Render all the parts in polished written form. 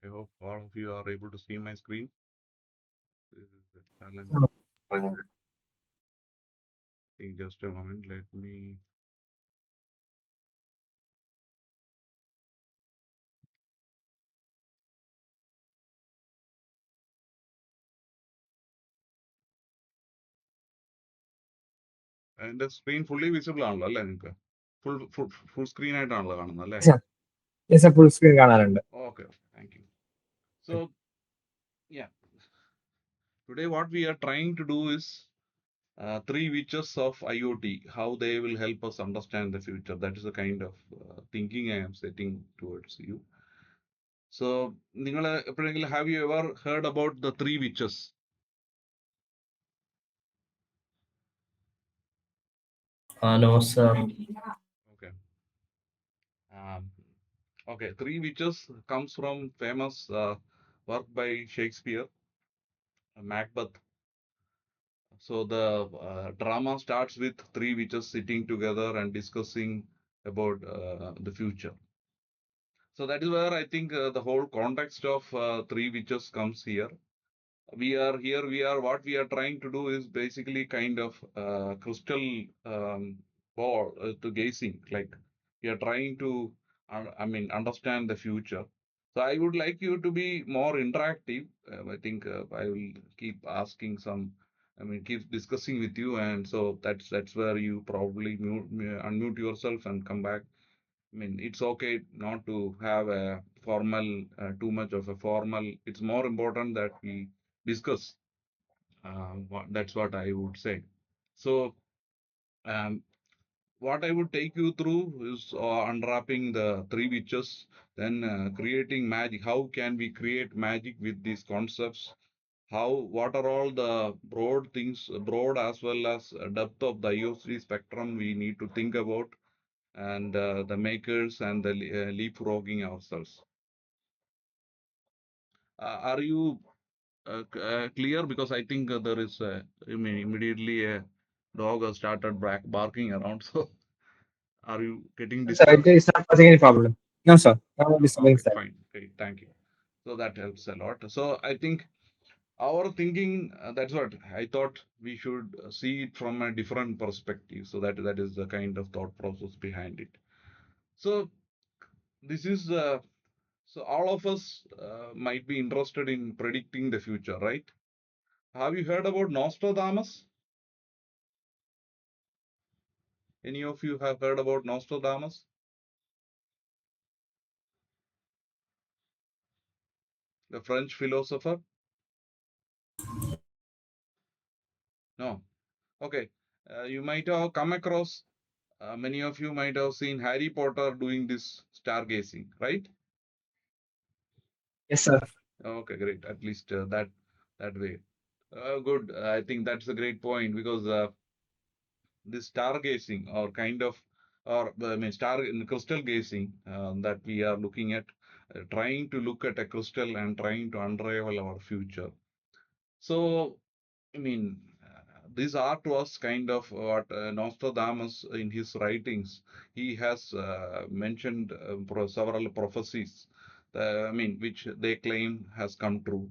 I hope all of you are able to see my screen. This is the challenge. Just a moment. Let me. And the screen fully visible ആണല്ലോ അല്ലേ നിങ്ങൾക്ക് full screen ആയിട്ടാണല്ലോ കാണുന്നത് അല്ലേ? Yes, sir, full screen കാണാറുണ്ട്. Okay, thank you. So yeah, today what we are trying to do is three witches of IoT, how they will help us understand the future. That is the kind of thinking I am setting towards you. So നിങ്ങൾ എപ്പോഴെങ്കിലും have you ever heard about the three witches? No, sir. Okay. Okay, three witches comes from famous work by Shakespeare, Macbeth. So the drama starts with three witches sitting together and discussing about the future. So that is where I think the whole context of three witches comes here. What we are trying to do is basically kind of crystal ball to gazing, like we are trying to understand the future. So I would like you to be more interactive. I think I will keep asking some, keep discussing with you, and so that's where you probably unmute yourself and come back. It's okay not to have a formal, too much of a formal. It's more important that we discuss. That's what I would say. So, what I would take you through is unwrapping the three witches, then creating magic. How can we create magic with these concepts? What are all the broad things, broad as well as depth of the IoT spectrum we need to think about, and the makers and the leapfrogging ourselves. Are you clear? Because I think there is immediately a dog has started barking around. So are you getting Sir, disturbed? it is not causing any problem. No, sir. No disturbing, Okay, sir. fine. Okay, thank you. So that helps a lot. So I think our thinking, that's what I thought we should see it from a different perspective. So that is the kind of thought process behind it. So this is so all of us might be interested in predicting the future, right? Have you heard about Nostradamus? Any of you have heard about Nostradamus? The French philosopher? No. Okay. You might have come across, many of you might have seen Harry Potter doing this stargazing, right? Yes, sir. Okay, great. At least that way. Good. I think that's a great point, because this stargazing, or kind of, or star crystal gazing, that we are looking at, trying to look at a crystal and trying to unravel our future. So these are to us kind of what Nostradamus in his writings, he has mentioned several prophecies, which they claim has come true.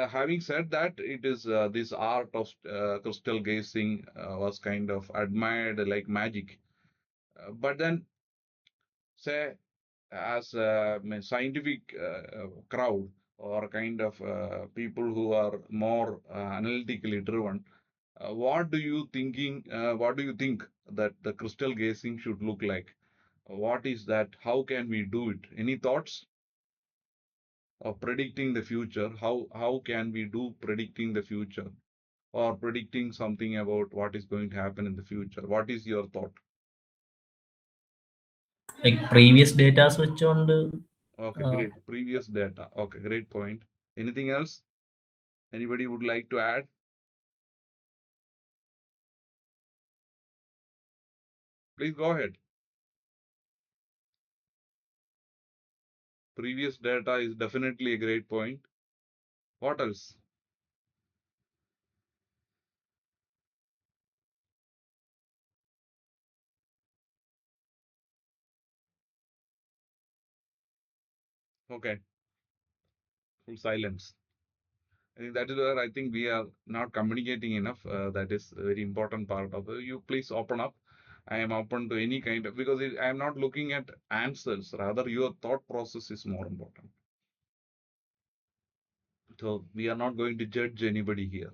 Having said that, it is this art of crystal gazing was kind of admired like magic. But then, say, as a scientific crowd, or kind of people who are more analytically driven, what do you think that the crystal gazing should look like? What is that? How can we do it? Any thoughts of predicting the future? How can we do predicting the future, or predicting something about what is going to happen in the future? What is your thought? Like previous data switch on the. Okay, great. Previous data. Okay, great point. Anything else anybody would like to add? Please go ahead. Previous data is definitely a great point. What else? Okay. full silence. I think that is where I think we are not communicating enough. That is a very important part of it. You please open up. I am open to any kind of, because I am not looking at answers. Rather, your thought process is more important. So we are not going to judge anybody here.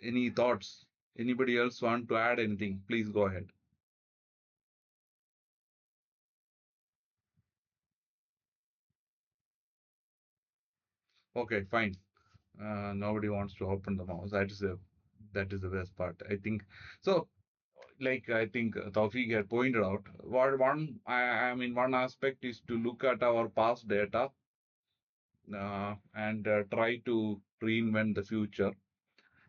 Any thoughts? Anybody else want to add anything? Please go ahead. Okay, fine. Nobody wants to open the mouse. That is the best part. I think so. Like I think Taufik had pointed out, I mean one aspect is to look at our past data and try to reinvent the future.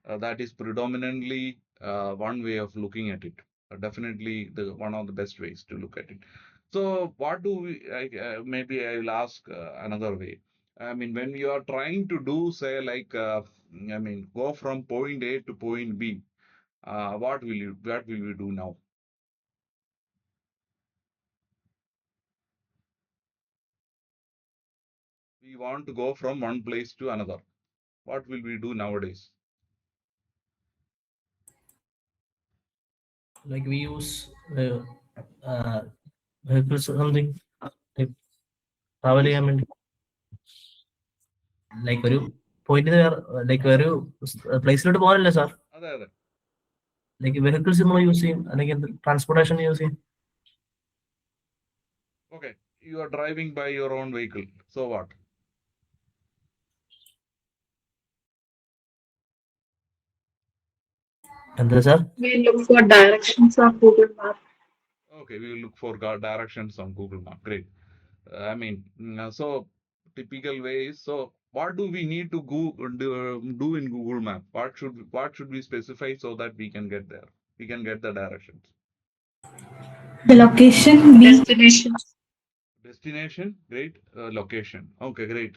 That is predominantly one way of looking at it. Definitely the one of the best ways to look at it. So what do we? Maybe I will ask another way. I mean, when you are trying to do, say, like, I mean, go from point A to point B, what will you do now? We want to go from one place to another. What will we do nowadays? like we use uh, vehicles or something, like travel Please. ചെയ്യാൻ വേണ്ടി, like ഒരു point like ഒരു പ്ലേസിലോട്ട് പോകാനല്ലേ sir, അതെ അതെ. Like vehicles നമ്മൾ use ചെയ്യും, അല്ലെങ്കിൽ transportation use ചെയ്യും. Okay, you are driving by your own vehicle. So what? എന്താ sir? We look for directions on Google Maps. Okay, we will look for directions on Google Map. Great. I mean, so typical way is, so what do we need to do in Google Map? What should we specify so that we can get there? We can get the directions. The location, destination. Destination, great. Location. Okay, great.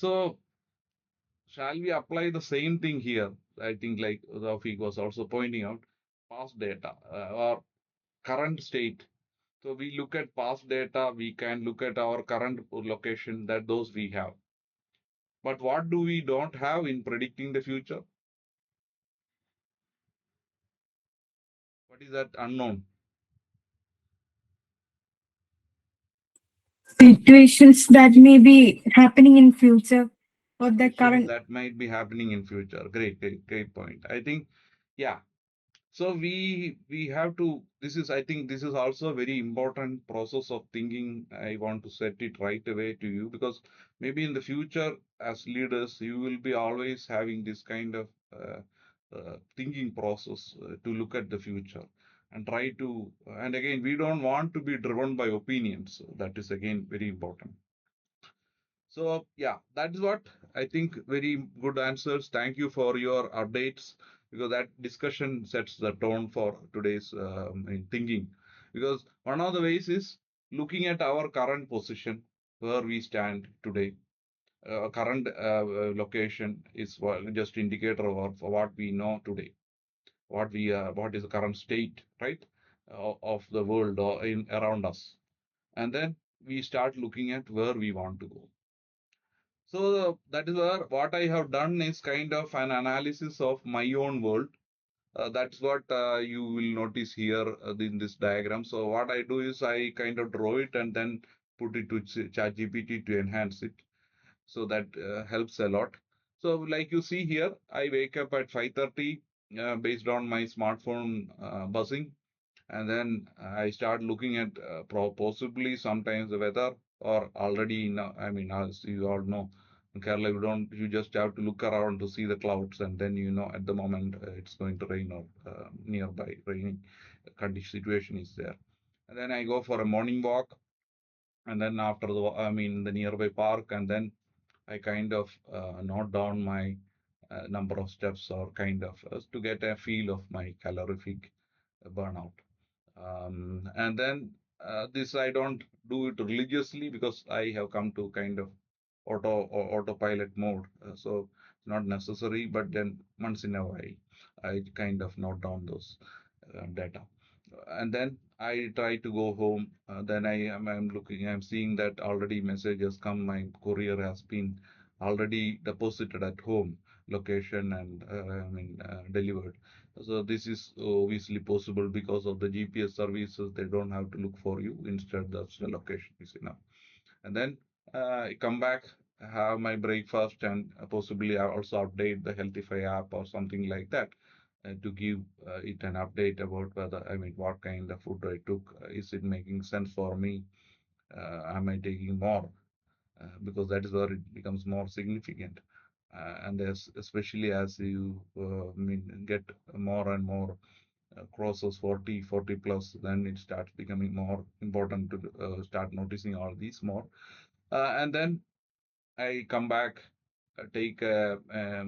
So shall we apply the same thing here? I think like Rafiq was also pointing out, past data or current state. So we look at past data, we can look at our current location, that those we have. But what do we don't have in predicting the future? What is that unknown? Situations that may be happening in future or the Situations current. that might be happening in future. Great point. I think, yeah. So we have to. I think this is also a very important process of thinking. I want to set it right away to you, because maybe in the future, as leaders, you will be always having this kind of thinking process to look at the future and try to. And again, we don't want to be driven by opinions. That is again very important. So yeah, that is what I think. Very good answers. Thank you for your updates, because that discussion sets the tone for today's thinking. Because one of the ways is looking at our current position, where we stand today. Current location is just indicator of what we know today, what is the current state, right, of the world or in around us, and then we start looking at where we want to go. So that is where what I have done is kind of an analysis of my own world. That's what you will notice here in this diagram. So what I do is I kind of draw it and then put it to ChatGPT to enhance it. So that helps a lot. So like you see here, I wake up at 5:30 based on my smartphone buzzing, and then I start looking at possibly sometimes the weather, or already I mean, as you all know, in Kerala you just have to look around to see the clouds, and then at the moment it's going to rain, or nearby raining condition situation is there. And then I go for a morning walk, and then after the nearby park, and then I kind of note down my number of steps, or kind of to get a feel of my calorific burnout. And then this I don't do it religiously, because I have come to kind of autopilot mode. So it's not necessary, but then once in a while, I kind of note down those data. And then I try to go home. Then I'm seeing that already message has come. My courier has been already deposited at home location and delivered. So this is obviously possible because of the GPS services. They don't have to look for you. Instead, that's the location is enough. And then I come back, have my breakfast, and possibly I also update the Healthify app or something like that to give it an update about whether, what kind of food I took. Is it making sense for me? Am I taking more? Because that is where it becomes more significant. And especially as you get more and more crosses 40 plus, then it starts becoming more important to start noticing all these more. And then I come back,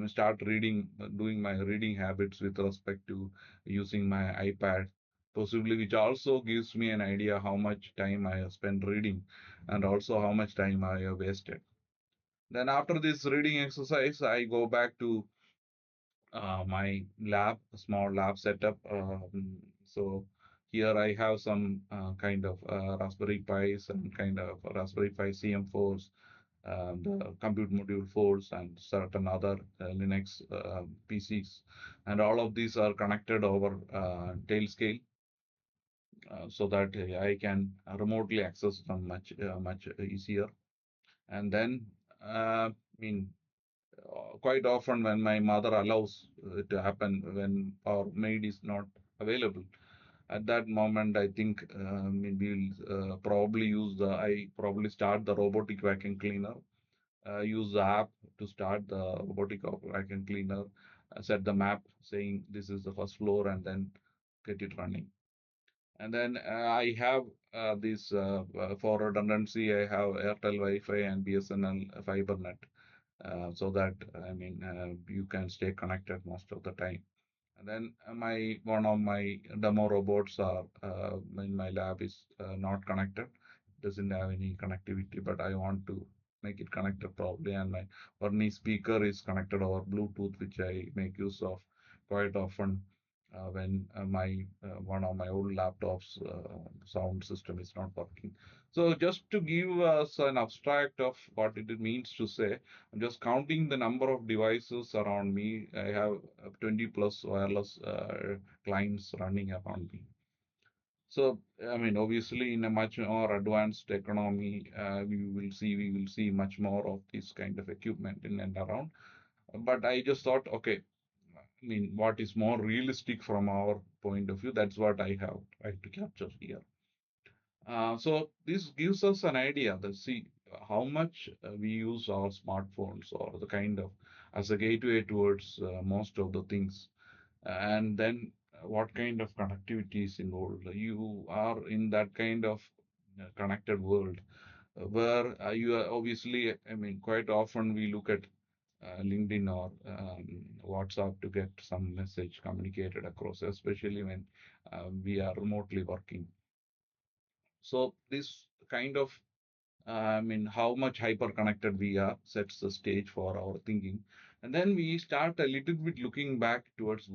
start reading, doing my reading habits with respect to using my iPad, possibly, which also gives me an idea how much time I have spent reading and also how much time I have wasted. Then after this reading exercise, I go back to my lab, a small lab setup. So here I have some kind of Raspberry Pis and kind of Raspberry Pi CM4s, the compute module 4s, and certain other Linux PCs. And all of these are connected over Tailscale so that I can remotely access them much easier. And then, quite often when my mother allows it to happen, when our maid is not available, at that moment, I think we'll probably I probably start the robotic vacuum cleaner, use the app to start the robotic vacuum cleaner, set the map saying this is the first floor, and then get it running. And then I have this for redundancy, I have Airtel Wi-Fi and BSNL FiberNet, so that you can stay connected most of the time. And then my one of my demo robots are in my lab is not connected, doesn't have any connectivity, but I want to make it connected properly. And my Orni speaker is connected over Bluetooth, which I make use of quite often when my one of my old laptops sound system is not working. So just to give us an abstract of what it means to say, I'm just counting the number of devices around me. I have 20 plus wireless clients running around me. So, obviously, in a much more advanced economy, we will see much more of this kind of equipment in and around. But I just thought, okay, what is more realistic from our point of view? That's what I have tried to capture here. So this gives us an idea that see how much we use our smartphones or the kind of as a gateway towards most of the things, and then what kind of connectivity is involved. You are in that kind of connected world where you are obviously, quite often we look at LinkedIn or WhatsApp to get some message communicated across, especially when we are remotely working. So this kind of how much hyper connected we are sets the stage for our thinking. And then we start a little bit looking back towards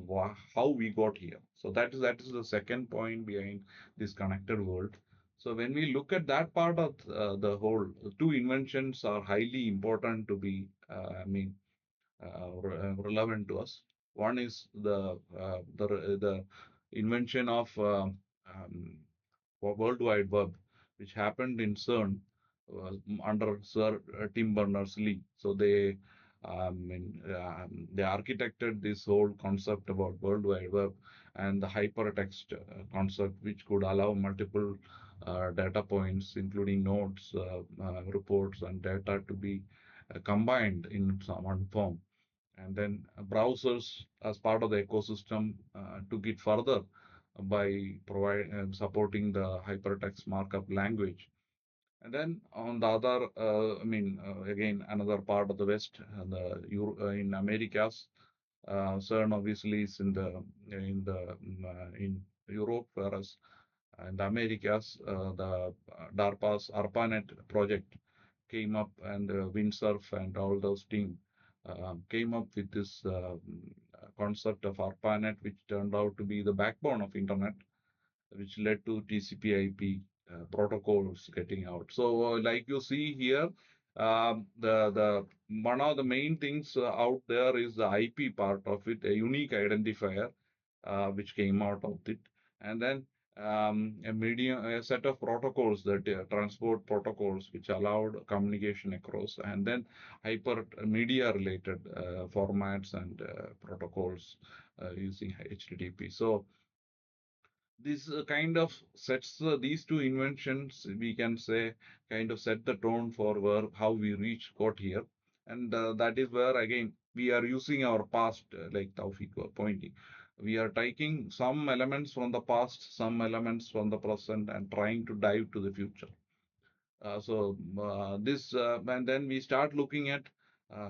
how we got here. So that is the second point behind this connected world. So when we look at that part of the whole, two inventions are highly important to be, relevant to us. One is the invention of World Wide Web, which happened in CERN under Sir Tim Berners-Lee. So they architected this whole concept about World Wide Web and the hypertext concept, which could allow multiple data points, including nodes, reports, and data to be combined in some one form. And then browsers, as part of the ecosystem, took it further by supporting the hypertext markup language. And then on the other, again, another part of the West, in Americas, CERN obviously is in Europe, whereas in the Americas, the DARPA's ARPANET project came up, and Windsurf and all those team came up with this concept of ARPANET, which turned out to be the backbone of internet. which led to TCP/IP protocols getting out. So, like you see here, the one of the main things out there is the IP part of it, a unique identifier which came out of it, and then a set of protocols that transport protocols which allowed communication across, and then hypermedia related formats and protocols using HTTP. So this kind of sets these two inventions, we can say, kind of set the tone for where how we got here, and that is where again we are using our past, like Taufik was pointing. We are taking some elements from the past, some elements from the present, and trying to dive to the future. And then we start looking at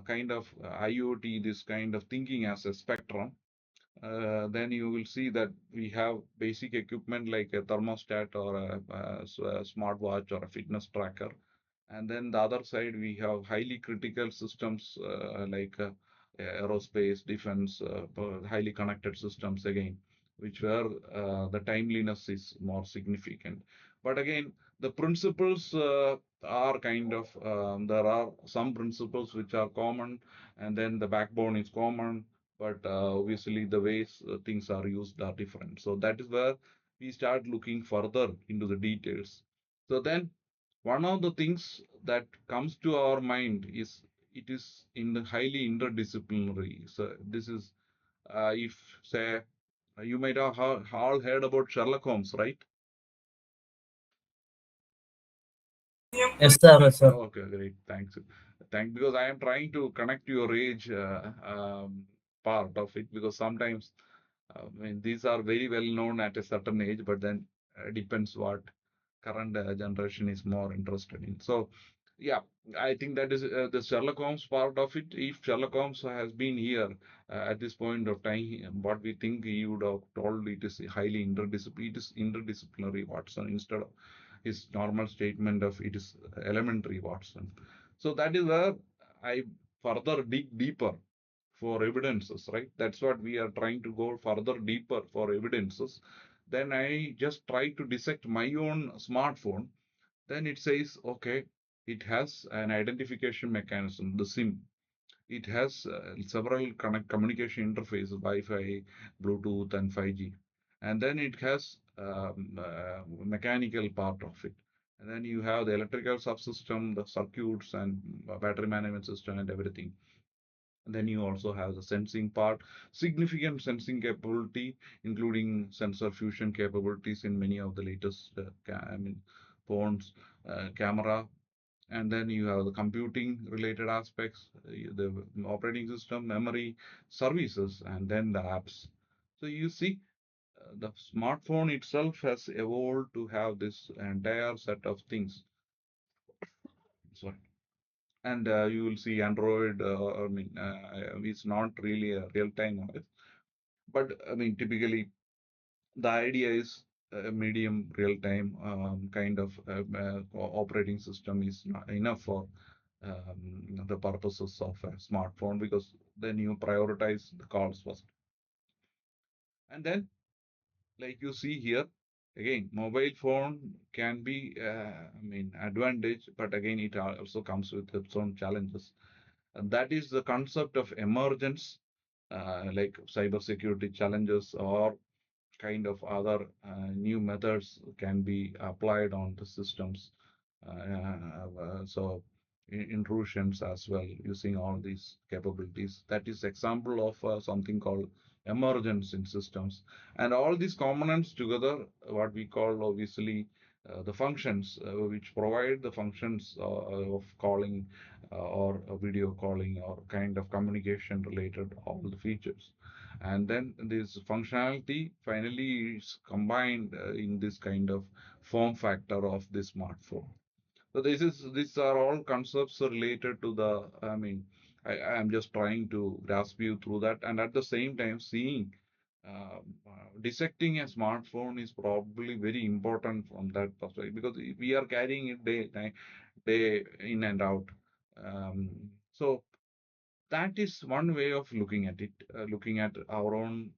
kind of IoT, this kind of thinking as a spectrum. Then you will see that we have basic equipment like a thermostat or a smartwatch or a fitness tracker. And then the other side, we have highly critical systems like aerospace, defense, highly connected systems again, which where the timeliness is more significant. But again, the principles are kind of, there are some principles which are common, and then the backbone is common, but obviously the ways things are used are different. So that is where we start looking further into the details. So then one of the things that comes to our mind is it is in the highly interdisciplinary. So this is if say you might have all heard about Sherlock Holmes, right? Yes, sir. Yes, sir. Okay, great. Thanks. Because I am trying to connect your age part of it, because sometimes I mean these are very well known at a certain age, but then depends what current generation is more interested in. So, yeah, I think that is the Sherlock Holmes part of it. If Sherlock Holmes has been here at this point of time, what we think he would have told, it is highly interdisciplinary. It is interdisciplinary Watson instead of his normal statement of it is elementary Watson. So that is where I further dig deeper for evidences, right? That's what we are trying to go further deeper for evidences. Then I just try to dissect my own smartphone. Then it says, okay, it has an identification mechanism, the SIM. It has several communication interfaces, Wi-Fi, Bluetooth, and 5G. And then it has mechanical part of it. And then you have the electrical subsystem, the circuits, and battery management system, and everything. And then you also have the sensing part, significant sensing capability, including sensor fusion capabilities in many of the latest phones, camera. And then you have the computing related aspects, the operating system, memory, services, and then the apps. So you see, the smartphone itself has evolved to have this entire set of things. Sorry. And you will see Android, it's not really a real-time OS, but I mean, typically the idea is a medium real-time kind of operating system is not enough for the purposes of a smartphone, because then you prioritize the calls first. And then, like you see here, again, mobile phone can be, advantage, but again, it also comes with its own challenges. And that is the concept of emergence, like cybersecurity challenges or kind of other new methods can be applied on the systems. So intrusions as well using all these capabilities. That is example of something called emergence in systems. And all these components together, what we call obviously the functions, which provide the functions of calling or video calling or kind of communication related all the features. And then this functionality finally is combined in this kind of form factor of the smartphone. So these are all concepts related to the, I am just trying to grasp you through that, and at the same time seeing dissecting a smartphone is probably very important from that perspective, because we are carrying it day in and out. So that is one way of looking at it, looking at our own,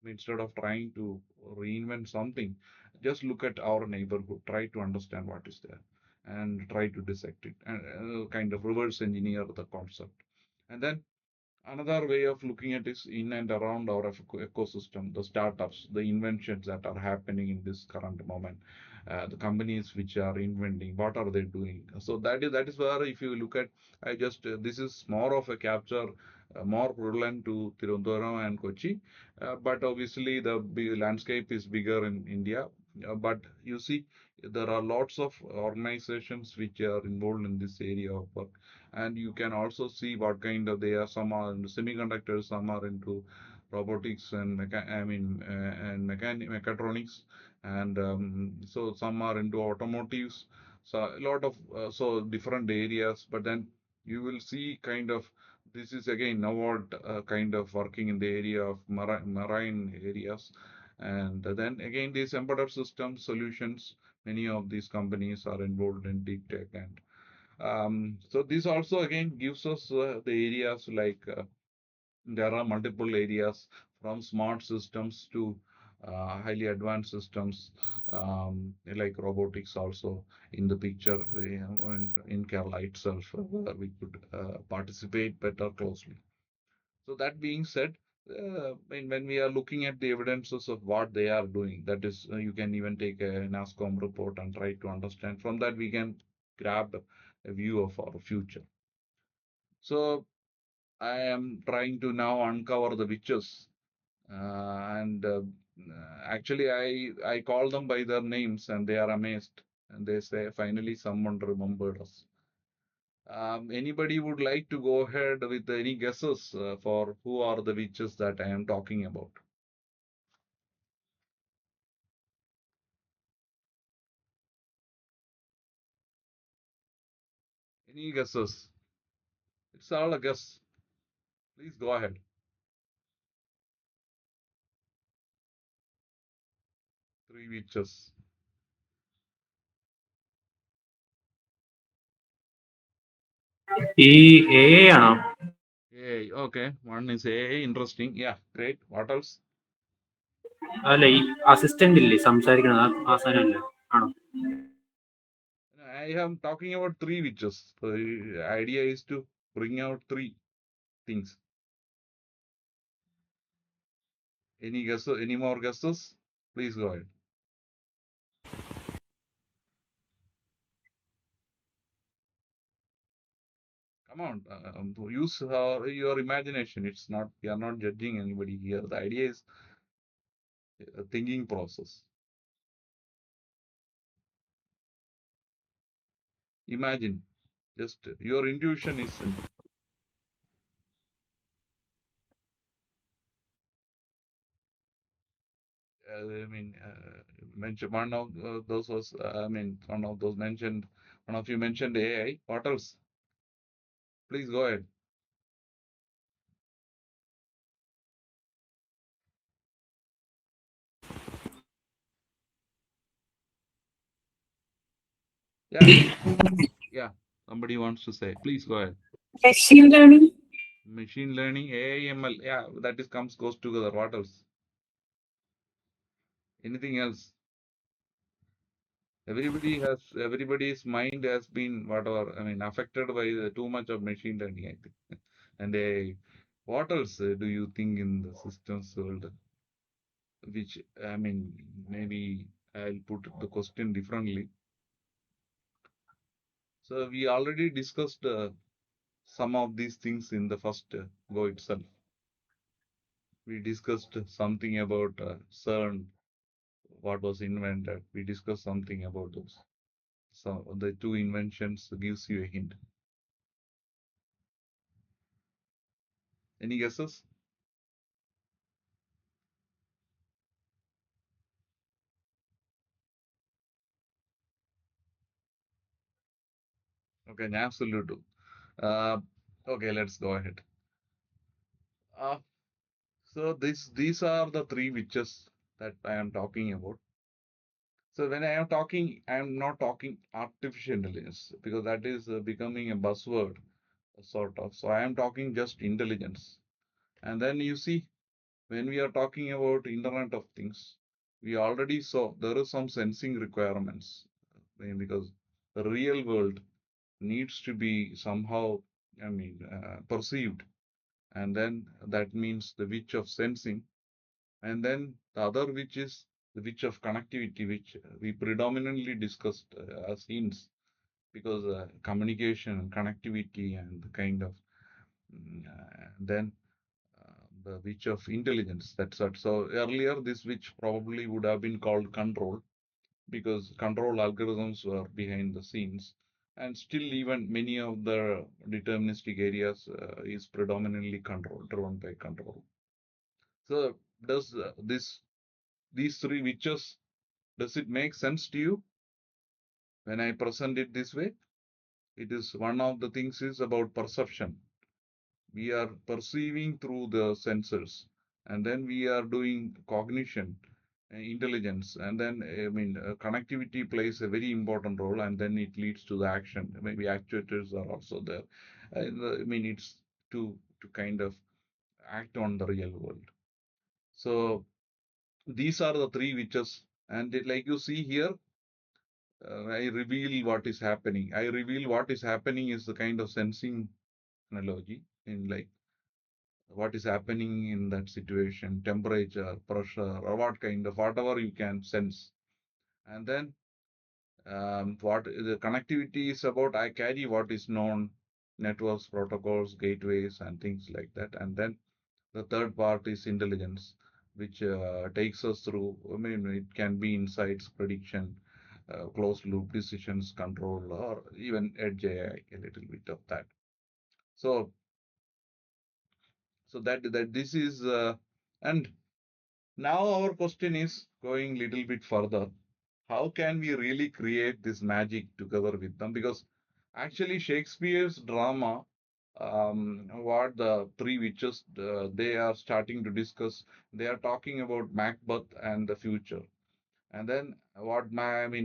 instead of trying to reinvent something, Just look at our neighborhood, try to understand what is there, and try to dissect it, and kind of reverse engineer the concept. And then another way of looking at is in and around our ecosystem, the startups, the inventions that are happening in this current moment, the companies which are inventing, what are they doing? So that is where if you look at, I just this is more of a capture, more prevalent to Tirunelveli and Kochi, but obviously the landscape is bigger in India. But you see, there are lots of organizations which are involved in this area of work, and you can also see what kind of they are. Some are into semiconductors, some are into robotics and and mechatronics, and so some are into automotives. So a lot of so different areas. But then you will see kind of this is again now what kind of working in the area of marine areas. And then again, these embedded system solutions, many of these companies are involved in deep tech. And so this also again gives us the areas like there are multiple areas from smart systems to highly advanced systems, like robotics also in the picture, in Kerala itself, where we could participate better closely. So that being said, when we are looking at the evidences of what they are doing, that is, you can even take a NASCOM report and try to understand. From that, we can grab a view of our future. So I am trying to now uncover the witches, and actually, I call them by their names, and they are amazed, and they say, finally, someone remembered us. Anybody would like to go ahead with any guesses for who are the witches that I am talking about? Any guesses? It's all a guess. Please go ahead. Three witches. ഈ A ആണോ? Hey, okay. One is A. Interesting. Yeah, great. What else? അല്ല, ഈ assistant ഇല്ലേ സംസാരിക്കണത്, ആ സാധനമല്ലേ ആണോ? I am talking about three witches. The idea is to bring out three things. Any guesses? Any more guesses? Please go ahead. Come on, use your imagination. It's not, we are not judging anybody here. The idea is a thinking process. Imagine, just your intuition is mention one of those was, one of those mentioned, one of you mentioned AI. What else? Please go ahead. Yeah, yeah. Somebody wants to say. Please go ahead. Machine learning. Machine learning, AI, ML. Yeah, that is goes together. What else? Anything else? Everybody's mind has been whatever, affected by too much of machine learning, I think. And what else do you think in the systems world? Which, maybe I'll put the question differently. So we already discussed some of these things in the first go itself. We discussed something about CERN, what was invented. We discussed something about those. So the two inventions gives you a hint. Any guesses? Okay, absolutely. Okay, let's go ahead. So these are the three witches that I am talking about. So when I am talking, I am not talking artificial intelligence, because that is becoming a buzzword, sort of. So I am talking just intelligence. And then you see, when we are talking about Internet of Things, we already saw there is some sensing requirements because the real world needs to be somehow, perceived. And then that means the which of sensing. And then the other which is the which of connectivity, which we predominantly discussed as hints, because communication and connectivity and the kind of, then the which of intelligence. That's what. So earlier, this which probably would have been called control, because control algorithms were behind the scenes. And still, even many of the deterministic areas is predominantly control, driven by control. So does these three witches, does it make sense to you when I present it this way? It is one of the things is about perception. We are perceiving through the sensors, and then we are doing cognition, intelligence, and then connectivity plays a very important role, and then it leads to the action. Maybe actuators are also there. It's to kind of act on the real world. So these are the three witches, and like you see here, I reveal what is happening. I reveal what is happening is the kind of sensing analogy in like what is happening in that situation, temperature, pressure, or what kind of whatever you can sense. And then what the connectivity is about, I carry what is known, networks, protocols, gateways, and things like that. And then the third part is intelligence, which takes us through. It can be insights, prediction, closed loop decisions, control, or even edge AI, a little bit of that. So that this is and now our question is going little bit further. How can we really create this magic together with them? Because actually Shakespeare's drama, what the three witches they are starting to discuss, they are talking about Macbeth and the future. And then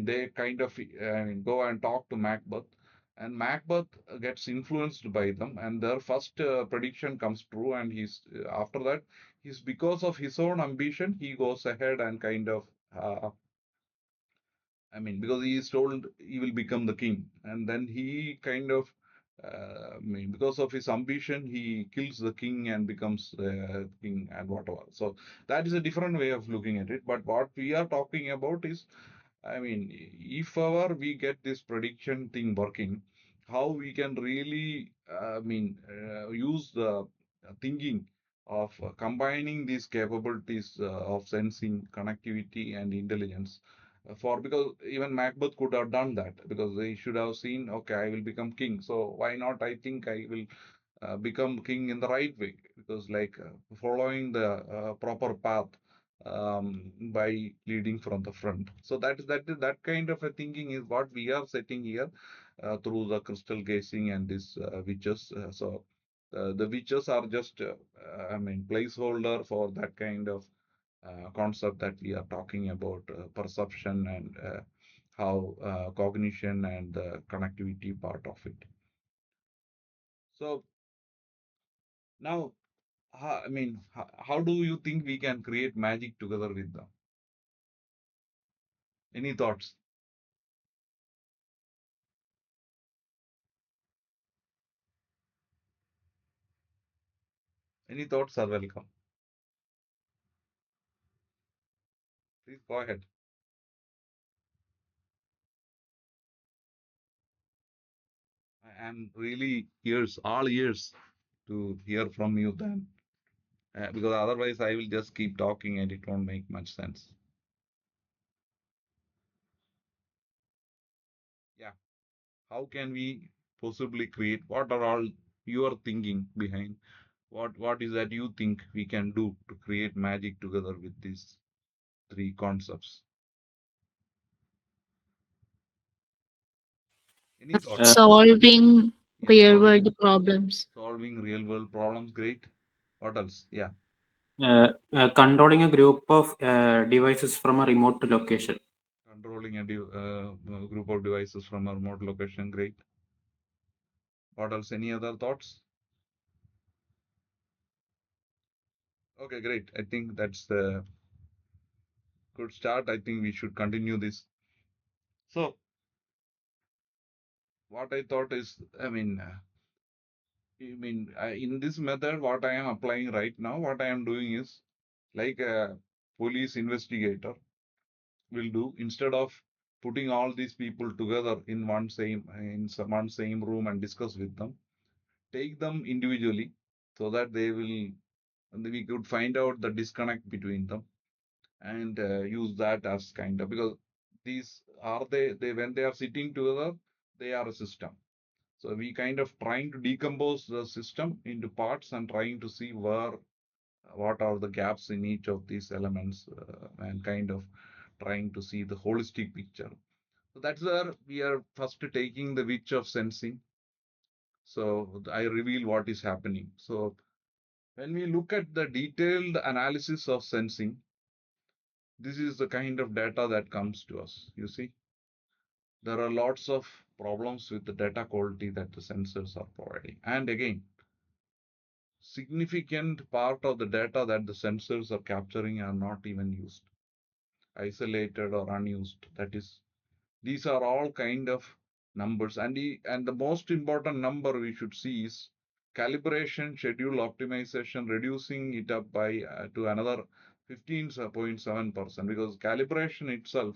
they kind of go and talk to Macbeth, and Macbeth gets influenced by them, and their first prediction comes true, and he's after that, he's because of his own ambition, he goes ahead and kind of because he is told he will become the king, and then he kind of, because of his ambition, he kills the king and becomes king and whatever. So that is a different way of looking at it. But what we are talking about is, if ever we get this prediction thing working, how we can really, use the thinking of combining these capabilities of sensing, connectivity, and intelligence. Because even Macbeth could have done that, because they should have seen, okay, I will become king. So why not? I think I will become king in the right way, because like following the proper path by leading from the front. So that kind of a thinking is what we are setting here through the crystal gazing and these witches. The witches are just placeholder for that kind of concept that we are talking about, perception and how cognition and the connectivity part of it. So now, how do you think we can create magic together with them? Any thoughts? Any thoughts are welcome. Please go ahead. I am really all ears to hear from you then, because otherwise I will just keep talking and it won't make much sense. Yeah. How can we possibly create? What are all your thinking behind? What is that you think we can do to create magic together with these three concepts? Any thoughts? Solving Yeah, real world problems. solving real world problems. Great. What else? Yeah. Controlling a group of devices from a remote location. Controlling a group of devices from a remote location. Great. What else? Any other thoughts? Okay, great. I think that's the good start. I think we should continue this. So what I thought is, in this method, what I am applying right now, what I am doing is like a police investigator will do. Instead of putting all these people together in one same room and discuss with them, take them individually so that we could find out the disconnect between them and use that as kind of, because these are they when they are sitting together, they are a system. So we kind of trying to decompose the system into parts and trying to see what are the gaps in each of these elements, and kind of trying to see the holistic picture. So that's where we are first taking the witch of sensing. So I reveal what is happening. So when we look at the detailed analysis of sensing, this is the kind of data that comes to us. You see, there are lots of problems with the data quality that the sensors are providing. And again, significant part of the data that the sensors are capturing are not even used, isolated or unused. That is, these are all kind of numbers. And the most important number we should see is calibration, schedule optimization, reducing it up by to another 15.7%, because calibration itself,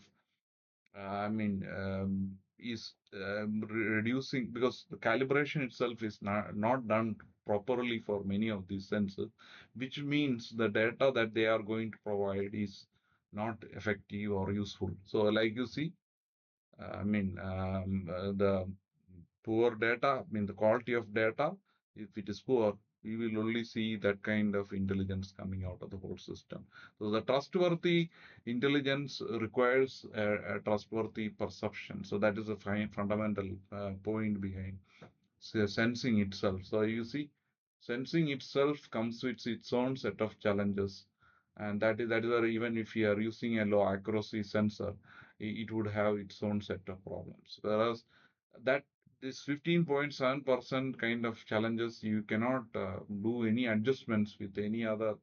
is reducing, because the calibration itself is not done properly for many of these sensors, which means the data that they are going to provide is not effective or useful. So, like you see, the poor data, the quality of data, if it is poor, we will only see that kind of intelligence coming out of the whole system. So the trustworthy intelligence requires a trustworthy perception. So that is a fundamental point behind sensing itself. So you see, sensing itself comes with its own set of challenges, and that is where even if you are using a low accuracy sensor, it would have its own set of problems. Whereas that this 15.7% kind of challenges, you cannot do any adjustments with any other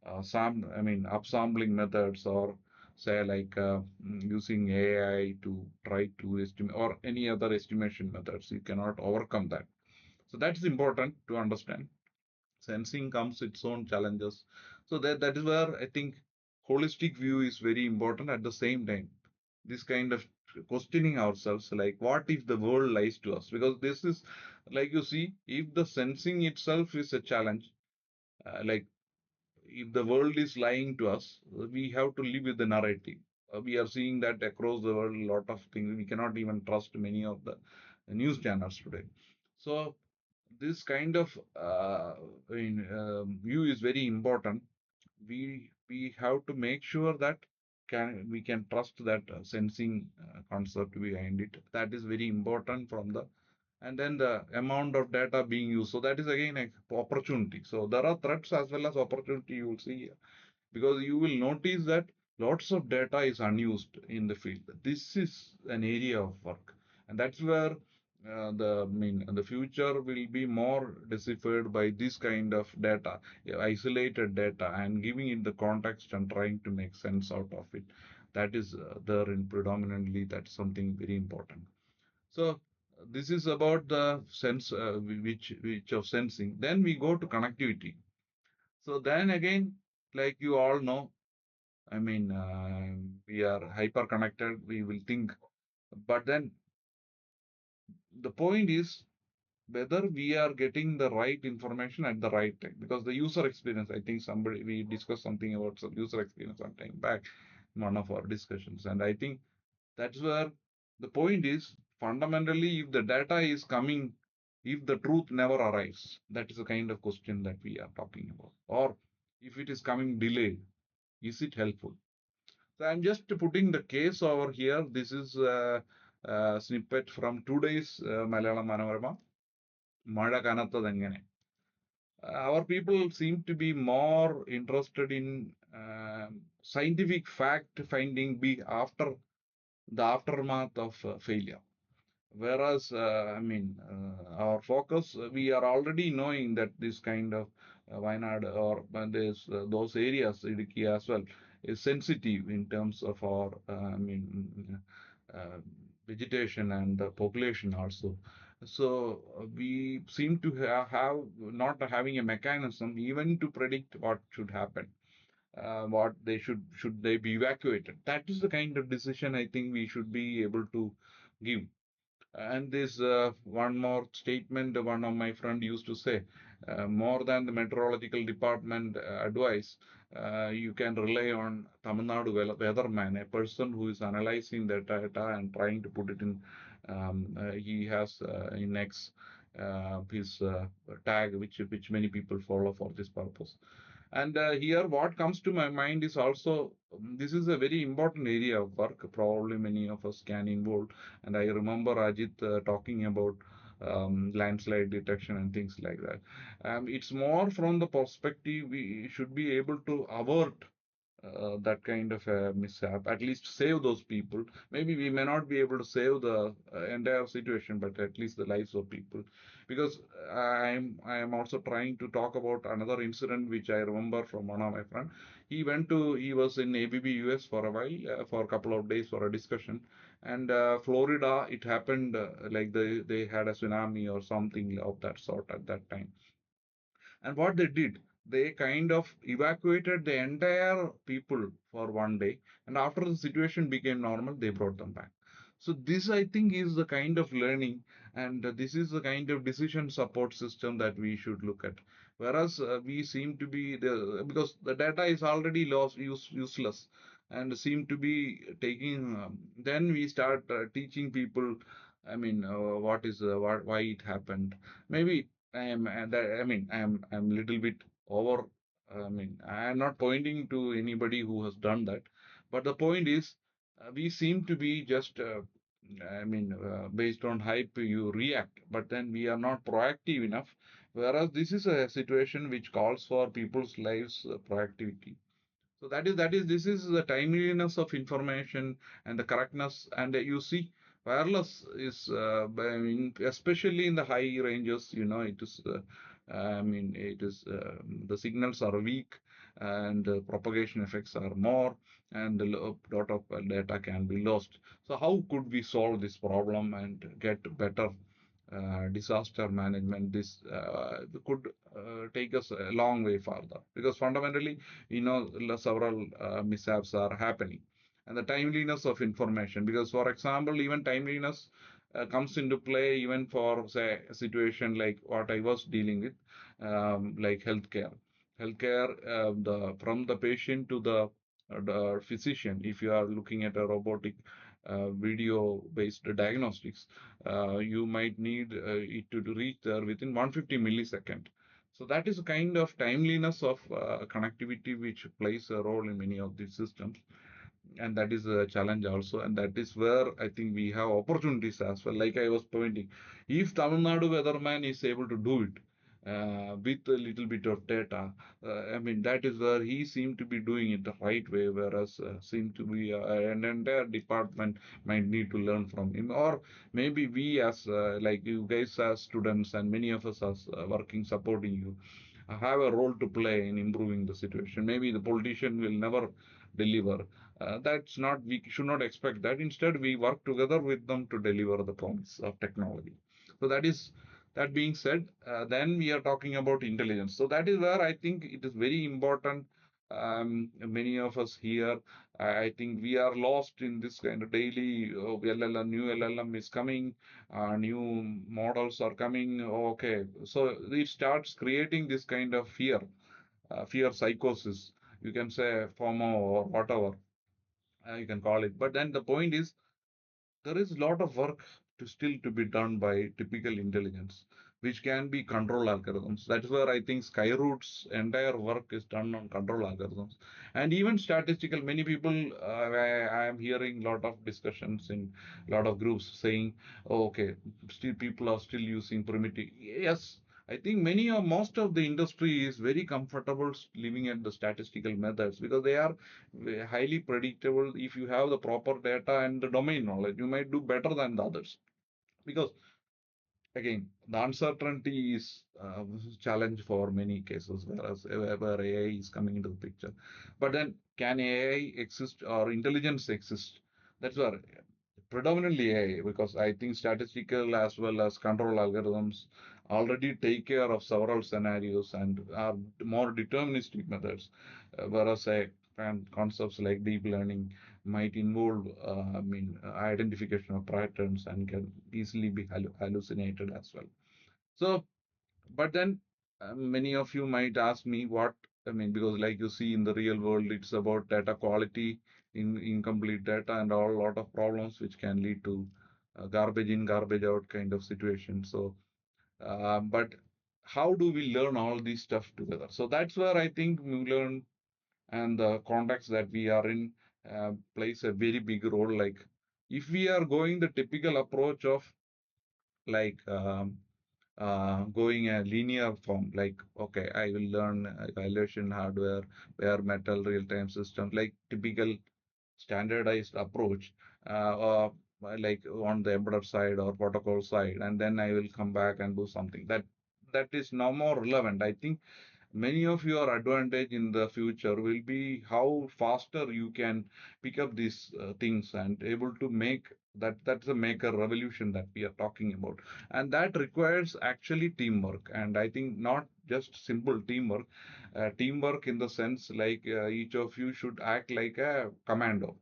upsampling methods, or say like using AI to try to estimate, or any other estimation methods. You cannot overcome that. So that's important to understand. Sensing comes its own challenges. So that is where I think holistic view is very important. At the same time, this kind of questioning ourselves, like what if the world lies to us? Because this is, like you see, if the sensing itself is a challenge, like if the world is lying to us, we have to live with the narrative. We are seeing that across the world, a lot of things. We cannot even trust many of the news channels today. So this kind of view is very important. We have to make sure that we can trust that sensing concept behind it. That is very important from the, and then the amount of data being used. So that is again an opportunity. So there are threats as well as opportunity you will see here, because you will notice that lots of data is unused in the field. This is an area of work, and that's where the future will be more deciphered by this kind of data, isolated data, and giving it the context and trying to make sense out of it. That is there in predominantly. That's something very important. So this is about the sense, which of sensing. Then we go to connectivity. So then again, like you all know, we are hyper connected. We will think, but then the point is whether we are getting the right information at the right time, because the user experience, I think we discussed something about some user experience some time back in one of our discussions, and I think that's where the point is, fundamentally, if the data is coming, if the truth never arrives, that is the kind of question that we are talking about. Or if it is coming delayed, is it helpful? So I'm just putting the case over here. This is a snippet from today's Malayalam Manorama. മഴ കനത്തതെങ്ങനെ. Our people seem to be more interested in scientific fact finding after the aftermath of failure. Whereas, our focus, we are already knowing that this kind of Wayanad or those areas, Idukki as well, is sensitive in terms of our, vegetation and population also. So we seem to have not having a mechanism even to predict what should happen, what they should they be evacuated. That is the kind of decision I think we should be able to give. And this one more statement one of my friend used to say, more than the meteorological department advice, you can rely on Tamil Nadu weatherman, a person who is analyzing the data and trying to put it in. He has in X his tag, which many people follow for this purpose. And here, what comes to my mind is also this is a very important area of work. Probably many of us can involve. And I remember Ajit talking about landslide detection and things like that. It's more from the perspective we should be able to avert that kind of a mishap, at least save those people. Maybe we may not be able to save the entire situation, but at least the lives of people. Because I am also trying to talk about another incident which I remember from one of my friend. He was in ABB US for a while, for a couple of days for a discussion, and Florida, it happened like they had a tsunami or something of that sort at that time. And what they did, they kind of evacuated the entire people for one day. And after the situation became normal, they brought them back. So this, I think, is the kind of learning, and this is the kind of decision support system that we should look at. Whereas we seem to be because the data is already useless, and seem to be taking. Then we start teaching people. What is why it happened? Maybe I'm little bit over. I am not pointing to anybody who has done that, but the point is, we seem to be just. Based on hype, you react, but then we are not proactive enough. Whereas this is a situation which calls for people's lives proactivity. So that is this is the timeliness of information and the correctness. And you see, wireless is especially in the high ranges. It is. It is the signals are weak, and propagation effects are more, and a lot of data can be lost. So how could we solve this problem and get better disaster management? This could take us a long way further, because fundamentally, several mishaps are happening. And the timeliness of information, because for example, even timeliness comes into play even for, say, a situation like what I was dealing with, like healthcare, the from the patient to the physician. If you are looking at a robotic video based diagnostics, you might need it to reach there within 150 millisecond. So that is a kind of timeliness of connectivity which plays a role in many of these systems, and that is a challenge also. And that is where I think we have opportunities as well. Like I was pointing, if Tamil Nadu weatherman is able to do it with a little bit of data, that is where he seemed to be doing it the right way, whereas seem to be an entire department might need to learn from him. Or maybe we as like you guys as students and many of us as working supporting you have a role to play in improving the situation. Maybe the politician will never deliver. That's not, we should not expect that. Instead, we work together with them to deliver the promise of technology. So that being said, then we are talking about intelligence. So that is where I think it is very important. Many of us here, I think we are lost in this kind of daily LLM, new LLM is coming, new models are coming. Okay, so it starts creating this kind of fear psychosis. You can say FOMO or whatever you can call it. But then the point is, there is a lot of work to still to be done by typical intelligence, which can be control algorithms. That's where I think Skyroot's entire work is done on control algorithms, and even statistical. Many people, I am hearing a lot of discussions in a lot of groups saying, oh, okay, still people are still using primitive. Yes, I think most of the industry is very comfortable living at the statistical methods, because they are highly predictable. If you have the proper data and the domain knowledge, you might do better than the others. Because again, the uncertainty is challenge for many cases, whereas where AI is coming into the picture. But then can AI exist or intelligence exist? That's where predominantly AI, because I think statistical as well as control algorithms already take care of several scenarios and are more deterministic methods, whereas concepts like deep learning might involve, identification of patterns and can easily be hallucinated as well. So, but then many of you might ask me what, because like you see in the real world, it's about data quality, incomplete data, and all lot of problems which can lead to garbage in, garbage out kind of situation. So, but how do we learn all this stuff together? So that's where I think MuLearn and the context that we are in plays a very big role. Like if we are going the typical approach of like going a linear form, like okay, I will learn evaluation hardware, bare metal, real-time systems, like typical standardized approach, like on the embedded side or protocol side, and then I will come back and do something. That is no more relevant. I think many of your advantage in the future will be how faster you can pick up these things and able to make that's a maker revolution that we are talking about, and that requires actually teamwork. And I think not just simple teamwork, teamwork in the sense like each of you should act like a commando.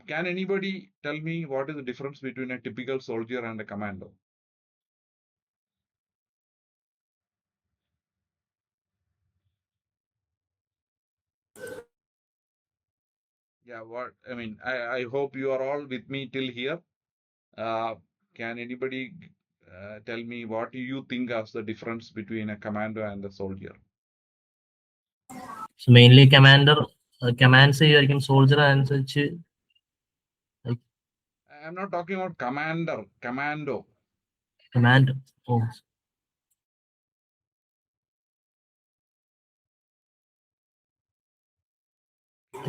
Can anybody tell me what is the difference between a typical soldier and a commando? Yeah, what I hope you are all with me till here. Uh, can anybody tell me what do you think as the difference between a commando and a soldier? So mainly commander commands ചെയ്യുമായിരിക്കും soldier അനുസരിച്ച് like I'm not talking about commander, commando. command. Oh,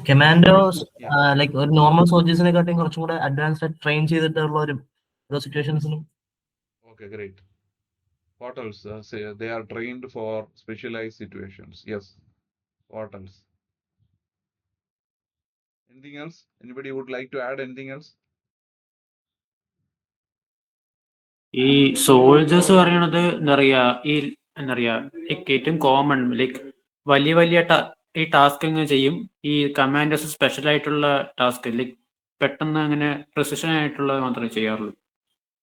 commandos Yeah. Like ഒരു normal സോൾജേഴ്സിനെക്കാട്ടിയും കുറച്ചും കൂടെ advanced train ചെയ്തിട്ടുള്ള ഒരു ഓരോ സിറ്റുവേഷൻസിനും. Okay, great. What else? Say they are trained for specialized situations. Yes. What else? Anything else? Anybody would like to add anything else? ഈ soldiers പറയണത് എന്താ പറയാ, എന്താ പറയാ, ഏറ്റവും കോമൺ ലൈക്ക് വലിയ വലിയ ഈ ടാസ്ക് എങ്ങനെ ചെയ്യും. ഈ കമാൻഡേഴ്സ് സ്പെഷ്യൽ ആയിട്ടുള്ള ടാസ്ക് ലൈക്ക് പെട്ടെന്ന് അങ്ങനെ പ്രിസിഷൻ ആയിട്ടുള്ളത് മാത്രമേ ചെയ്യാറുള്ളൂ.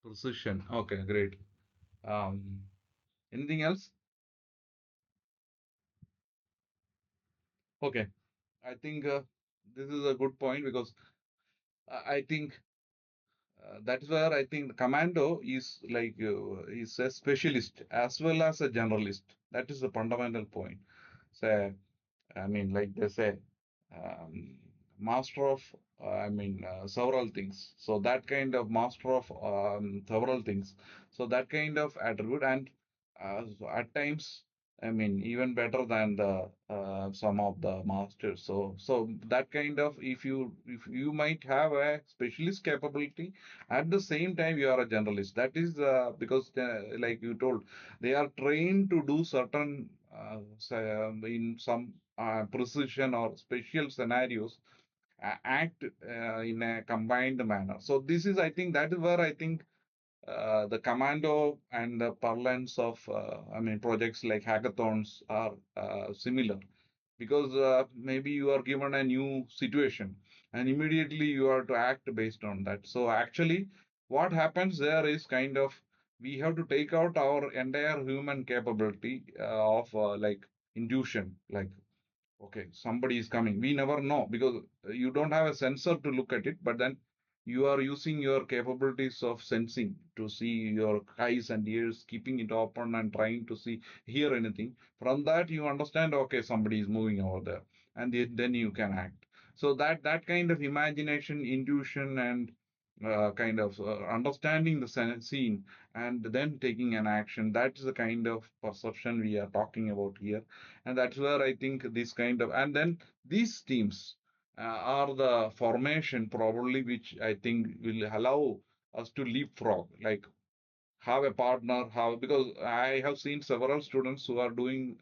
Precision. Okay, great. Um, anything else? Okay. I think this is a good point because I think that is where I think the commando is like is a specialist as well as a generalist. That is the fundamental point. So like they say, um, master of several things. So that kind of master of several things. So that kind of attribute, and so at times, even better than the some of the masters. So that kind of, if you might have a specialist capability, at the same time you are a generalist. That is because like you told, they are trained to do certain in some precision or special scenarios, act in a combined manner. So this is, I think, that is where I think the commando and the parlance of projects like hackathons are similar, because maybe you are given a new situation and immediately you are to act based on that. So actually what happens there is kind of, we have to take out our entire human capability of like intuition, like okay, somebody is coming, we never know because you don't have a sensor to look at it, but then you are using your capabilities of sensing to see, your eyes and ears keeping it open and trying to see, hear anything. From that you understand, okay, somebody is moving over there, and then you can act. So that kind of imagination, intuition, and kind of understanding the scene and then taking an action, that's the kind of perception we are talking about here. And that's where I think this kind of, and then these teams are the formation probably which I think will allow us to leapfrog, like have a partner, have, because I have seen several students who are doing,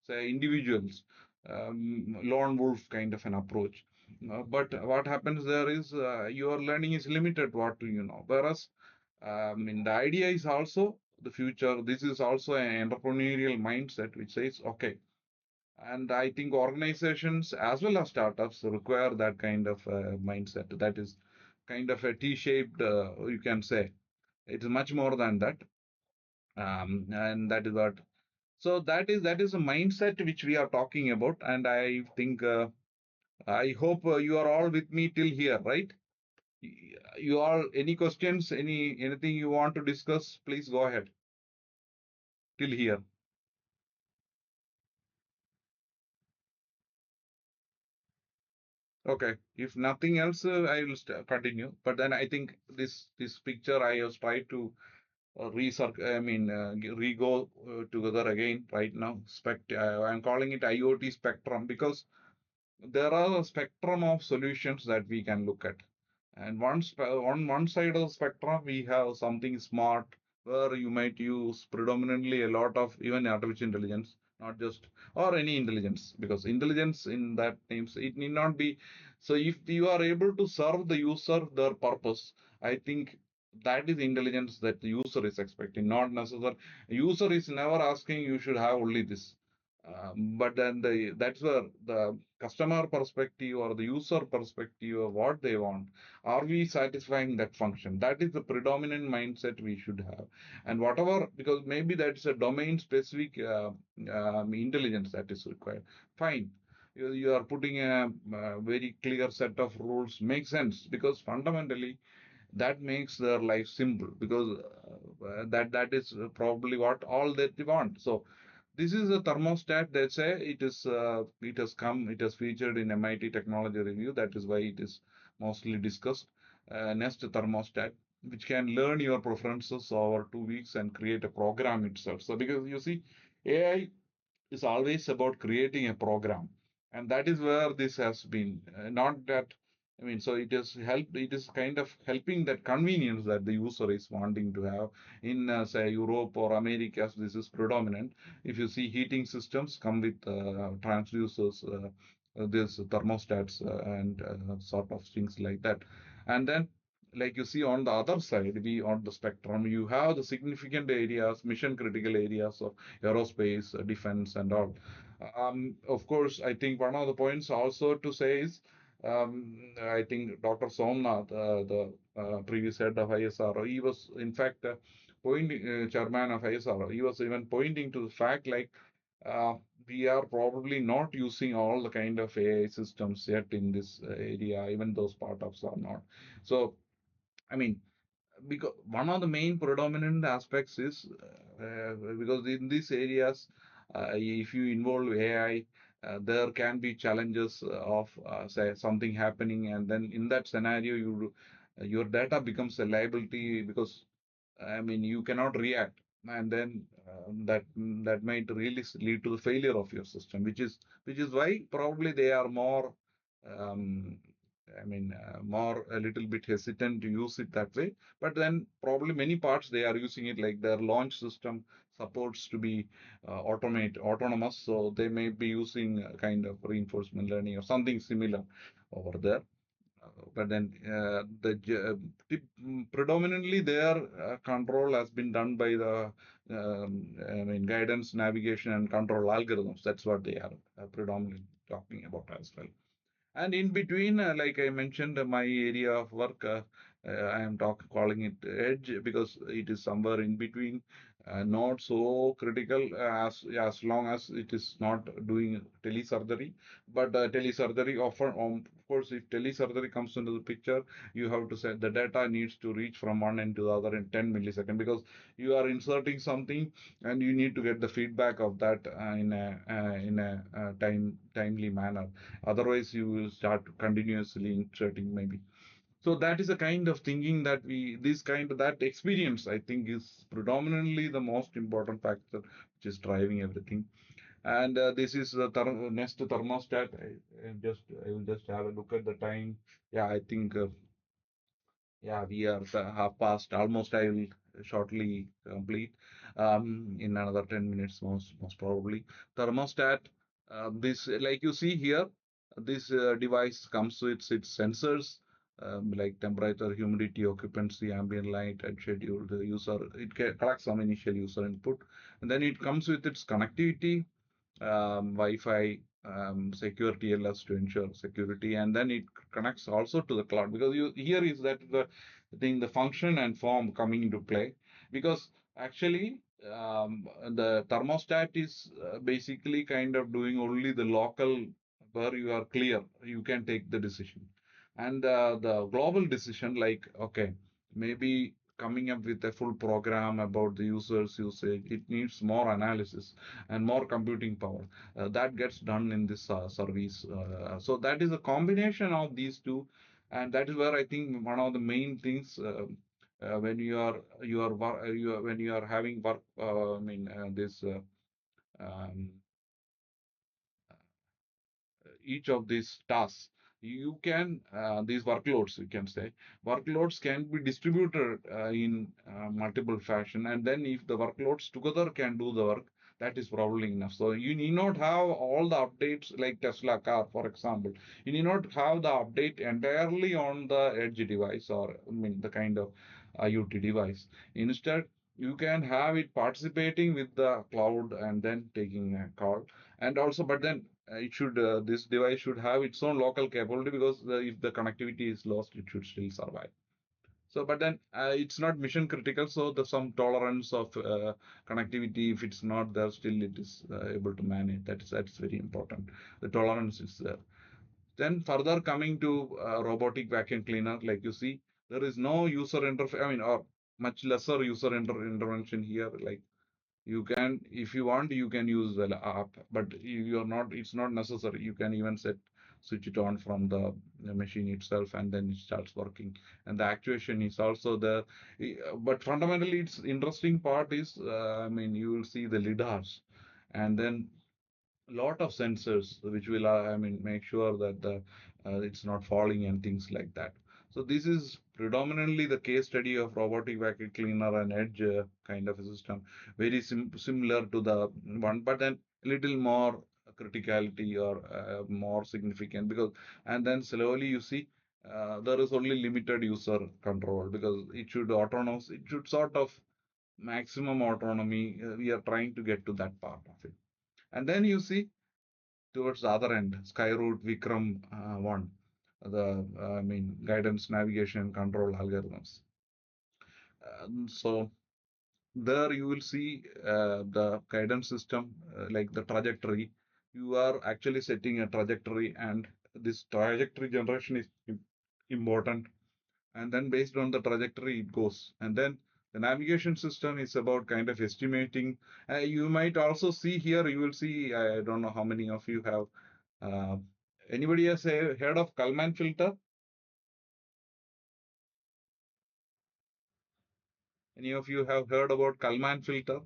say, individuals, lone wolf kind of an approach. But what happens there is your learning is limited. What do you know? Whereas the idea is also the future. This is also an entrepreneurial mindset which says, okay. And I think organizations as well as startups require that kind of mindset. That is kind of a T-shaped, you can say. It is much more than that. And that is what. So that is a mindset which we are talking about. And I think I hope you are all with me till here, right? You all, any questions, anything you want to discuss, please go ahead till here. Okay, if nothing else, I will continue. But then I think this picture I was trying to re-go together again right now. I'm calling it IoT spectrum because there are a spectrum of solutions that we can look at. And on one side of the spectrum, we have something smart where you might use predominantly a lot of even artificial intelligence, not just or any intelligence, because intelligence in that names it need not be. So if you are able to serve the user their purpose, I think that is intelligence that the user is expecting, not necessarily. User is never asking you should have only this. But then that's where the customer perspective or the user perspective of what they want, are we satisfying that function? That is the predominant mindset we should have. And whatever, because maybe that's a domain specific intelligence that is required. Fine. You are putting a very clear set of rules, makes sense because fundamentally that makes their life simple because that is probably what all that they want. So this is a thermostat. They say it has featured in MIT Technology Review. That is why it is mostly discussed. Nest thermostat, which can learn your preferences over 2 weeks and create a program itself. So because you see, AI is always about creating a program, and that is where this has been. Not that so it is kind of helping that convenience that the user is wanting to have in say Europe or America. This is predominant. If you see heating systems come with transducers, this thermostats and sort of things like that. And then like you see on the other side, we on the spectrum, you have the significant areas, mission critical areas of aerospace, defense, and all. Of course, I think one of the points also to say is, I think Dr. Somnath, the previous head of ISRO, he was in fact pointing, chairman of ISRO, he was even pointing to the fact like uh, we are probably not using all the kind of AI systems yet in this area, even those startups are not. So, I mean, because one of the main predominant aspects is because in these areas, if you involve AI, there can be challenges of say something happening, and then in that scenario, your data becomes a liability because you cannot react, and then that might really lead to the failure of your system, which is why probably they are more. Um, more a little bit hesitant to use it that way. But then probably many parts they are using it like their launch system supports to be autonomous, so they may be using a kind of reinforcement learning or something similar over there. But then predominantly their control has been done by the guidance, navigation, and control algorithms. That's what they are predominantly talking about as well. And in between, like I mentioned, my area of work, I am calling it edge because it is somewhere in between, not so critical as long as it is not doing telesurgery. But telesurgery often, of course, if telesurgery comes into the picture, you have to say the data needs to reach from one end to the other in 10 milliseconds because you are inserting something and you need to get the feedback of that in a timely manner. Otherwise, you will start continuously inserting maybe. So that is a kind of thinking that experience, I think, is predominantly the most important factor which is driving everything. And this is the next thermostat. I will just have a look at the time. Yeah, I think yeah, we are half past. Almost, I will shortly complete in another 10 minutes, most probably. Thermostat. This, like you see here, this device comes with its sensors, like temperature, humidity, occupancy, ambient light, and schedule. The user, it collects some initial user input, and then it comes with its connectivity, Wi-Fi, secure TLS to ensure security, and then it connects also to the cloud, because here is that the thing, the function and form coming into play, because actually the thermostat is basically kind of doing only the local where you are clear, you can take the decision, and the global decision, like, okay, maybe coming up with a full program about the user's usage, it needs more analysis and more computing power. That gets done in this service. So that is a combination of these two, and that is where I think one of the main things, when when you are having work, this um, each of these tasks, you can these workloads, you can say, workloads can be distributed in multiple fashion, and then if the workloads together can do the work, that is probably enough. So you need not have all the updates like Tesla car, for example. You need not have the update entirely on the edge device, or the kind of IoT device. Instead, you can have it participating with the cloud and then taking a call. And also, but then it should this device should have its own local capability, because if the connectivity is lost, it should still survive. So, but then it's not mission critical, so there's some tolerance of connectivity. If it's not there, still it is able to manage. That's very important. The tolerance is there. Then further coming to robotic vacuum cleaner, like you see, there is no user interface. Or much lesser user intervention here. Like, you can, if you want, you can use the app, but you are not, it's not necessary. You can even switch it on from the machine itself, and then it starts working, and the actuation is also there. But fundamentally, its interesting part is, you will see the lidars, and then lot of sensors which will make sure that it's not falling and things like that. So this is predominantly the case study of robotic vacuum cleaner and edge kind of a system, very similar to the one, but then a little more criticality, or more significant, because, and then slowly you see there is only limited user control, because it should autonomous, it should sort of maximum autonomy. We are trying to get to that part of it. And then you see towards the other end, Skyroot Vikram 1, the guidance, navigation, control algorithms. So there you will see the guidance system, like the trajectory. You are actually setting a trajectory, and this trajectory generation is important. And then based on the trajectory, it goes. And then the navigation system is about kind of estimating. You might also see here, you will see, I don't know how many of you have uh, anybody has heard of Kalman filter? Any of you have heard about Kalman filter?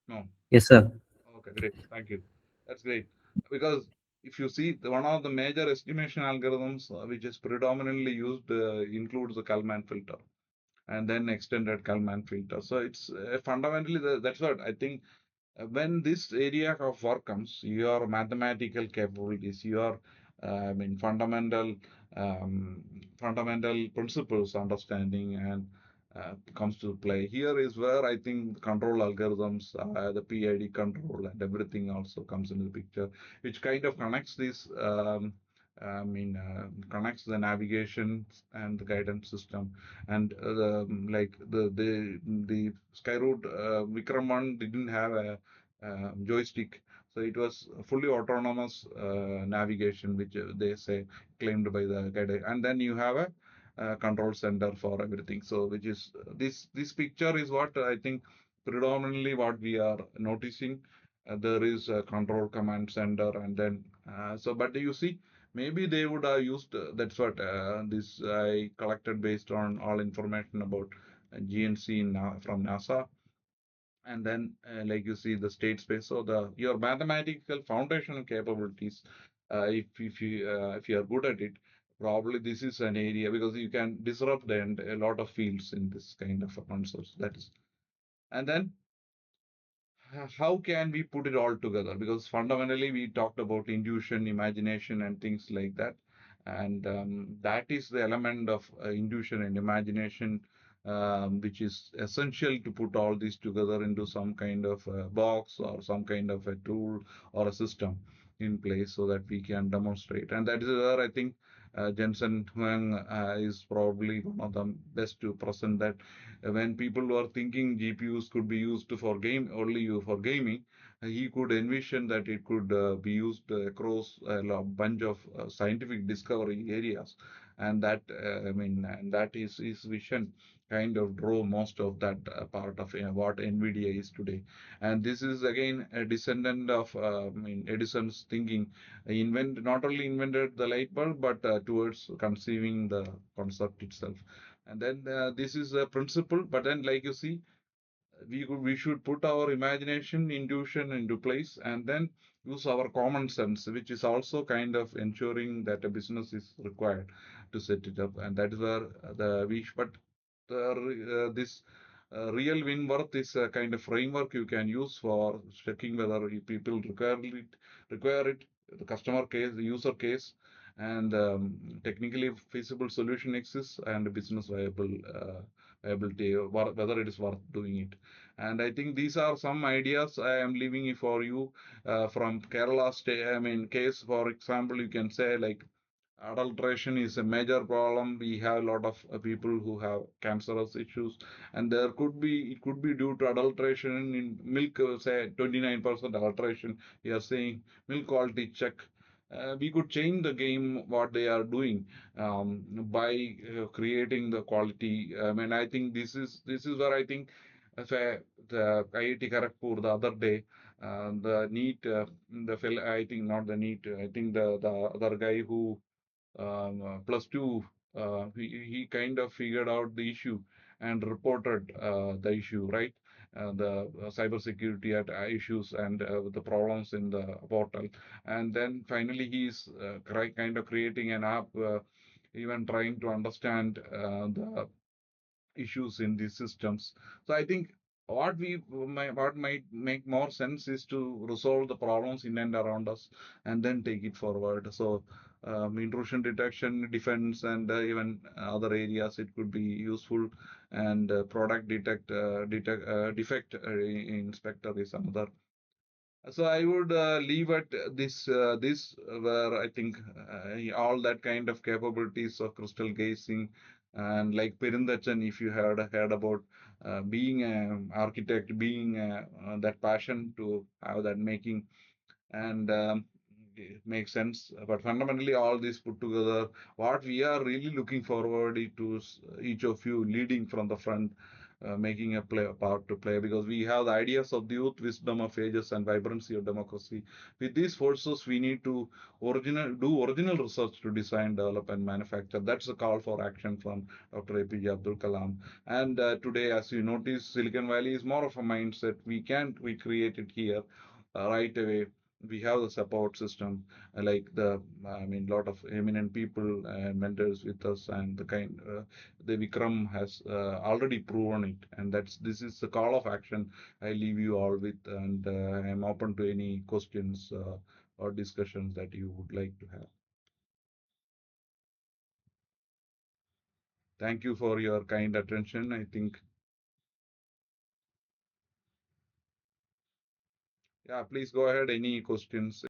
No. Yes, sir. Okay, great. Thank you. That's great. Because if you see, one of the major estimation algorithms which is predominantly used includes the Kalman filter, and then extended Kalman filter. So it's fundamentally that's what I think. When this area of work comes, your mathematical capabilities, your fundamental um, fundamental principles understanding, and comes to play. Here is where I think control algorithms, the PID control, and everything also comes into the picture, which kind of connects this. Connects the navigation and the guidance system, and like the Skyroot Vikram 1 didn't have a joystick, so it was fully autonomous navigation, which they say claimed by the guide, and then you have a control center for everything. So which is this picture is what I think predominantly what we are noticing. There is a control command center, and then but you see, maybe they would have used that's what this I collected based on all information about GNC from NASA, and then like you see the state space. So the your mathematical foundational capabilities, if you are good at it, probably this is an area, because you can disrupt a lot of fields in this kind of a concepts. That is And then how can we put it all together? Because fundamentally, we talked about intuition, imagination, and things like that. And that is the element of intuition and imagination, which is essential to put all these together into some kind of box or some kind of a tool or a system in place so that we can demonstrate. And that is where I think Jensen Huang is probably one of the best to present that when people were thinking GPUs could be used for for gaming, he could envision that it could be used across a bunch of scientific discovery areas, and that and that is his vision kind of drove most of that part of what NVIDIA is today. And this is again a descendant of Edison's thinking. He not only invented the light bulb, but towards conceiving the concept itself. And then this is a principle, but then like you see, we should put our imagination, intuition into place, and then use our common sense, which is also kind of ensuring that a business is required to set it up. And that is where but this real win worth is a kind of framework you can use for checking whether people require it, the customer case, the user case, and technically feasible solution exists and business viability, whether it is worth doing it. And I think these are some ideas I am leaving it for you from Kerala state. Case, for example, you can say like adulteration is a major problem. We have a lot of people who have cancerous issues, and it could be due to adulteration in milk, say 29% adulteration. We are saying milk quality check. We could change the game what they are doing by creating the quality. I think this is where I think say the IIT Kharagpur the other day, the NEET, the fellow, I think not the NEET, I think the other guy who plus two, he kind of figured out the issue and reported the issue, right? The cybersecurity issues and the problems in the portal. And then finally, he's kind of creating an app, even trying to understand the issues in these systems. So I think what might make more sense is to resolve the problems in and around us and then take it forward. So intrusion detection, defense, and even other areas it could be useful. And product defect inspector is another. So I would leave at this where I think all that kind of capabilities of crystal gazing and like Perindachan, if you had heard about being an architect, being that passion to have that making and it makes sense. But fundamentally, all this put together, what we are really looking forward to each of you leading from the front, making a part to play, because we have the ideas of the youth, wisdom of ages, and vibrancy of democracy. With these forces, we need to do original research to design, develop, and manufacture. That's a call for action from Dr. APJ Abdul Kalam. And today, as you notice, Silicon Valley is more of a mindset. We can't recreate it here right away. We have the support system like lot of eminent people and mentors with us, and the Vikram has already proven it, and this is the call of action I leave you all with. And I am open to any questions or discussions that you would like to have. Thank you for your kind attention. I think, yeah, please go ahead. Any questions?